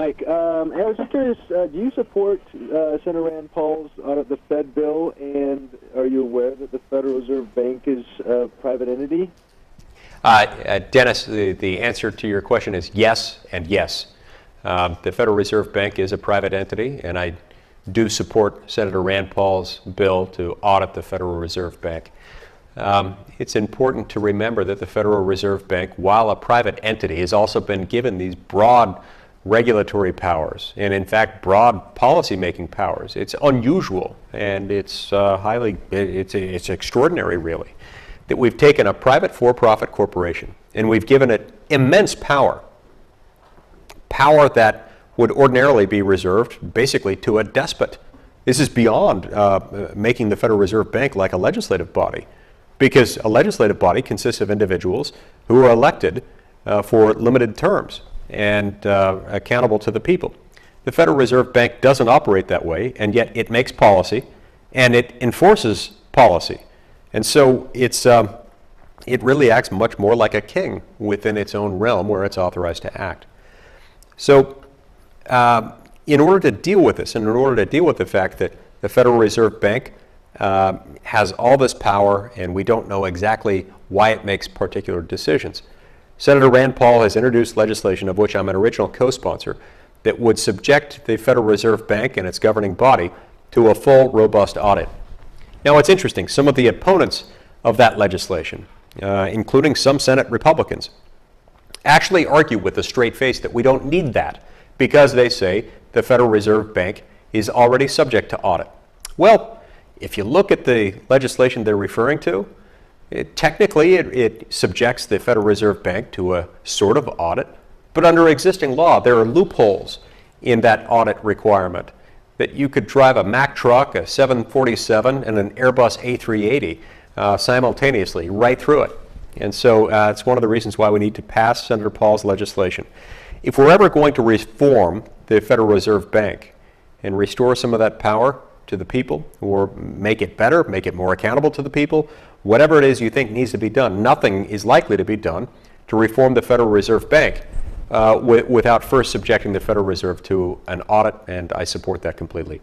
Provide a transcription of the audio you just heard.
Mike. I was just curious, do you support Senator Rand Paul's audit the Fed bill, and are you aware that the Federal Reserve Bank is a private entity? Dennis, the answer to your question is yes and yes. The Federal Reserve Bank is a private entity, and I do support Senator Rand Paul's bill to audit the Federal Reserve Bank. It's important to remember that the Federal Reserve Bank, while a private entity, has also been given these broad regulatory powers and, in fact, broad policy-making powers. It's unusual, and it's it's extraordinary, really, that we've taken a private for-profit corporation and we've given it immense power that would ordinarily be reserved basically to a despot. This is beyond making the Federal Reserve Bank like a legislative body, because a legislative body consists of individuals who are elected for limited terms and accountable to the people. The Federal Reserve Bank doesn't operate that way, and yet it makes policy and it enforces policy. And so it really acts much more like a king within its own realm where it's authorized to act. So in order to deal with this, and in order to deal with the fact that the Federal Reserve Bank has all this power and we don't know exactly why it makes particular decisions, Senator Rand Paul has introduced legislation, of which I'm an original co-sponsor, that would subject the Federal Reserve Bank and its governing body to a full, robust audit. Now, it's interesting. Some of the opponents of that legislation, including some Senate Republicans, actually argue with a straight face that we don't need that because they say the Federal Reserve Bank is already subject to audit. Well, if you look at the legislation they're referring to, technically it subjects the Federal Reserve Bank to a sort of audit, but under existing law there are loopholes in that audit requirement that you could drive a Mack truck, a 747, and an Airbus A380 simultaneously right through it. And so it's one of the reasons why we need to pass Senator Paul's legislation. If we're ever going to reform the Federal Reserve Bank and restore some of that power to the people, or make it better, make it more accountable to the people, whatever it is you think needs to be done, nothing is likely to be done to reform the Federal Reserve Bank without first subjecting the Federal Reserve to an audit, and I support that completely.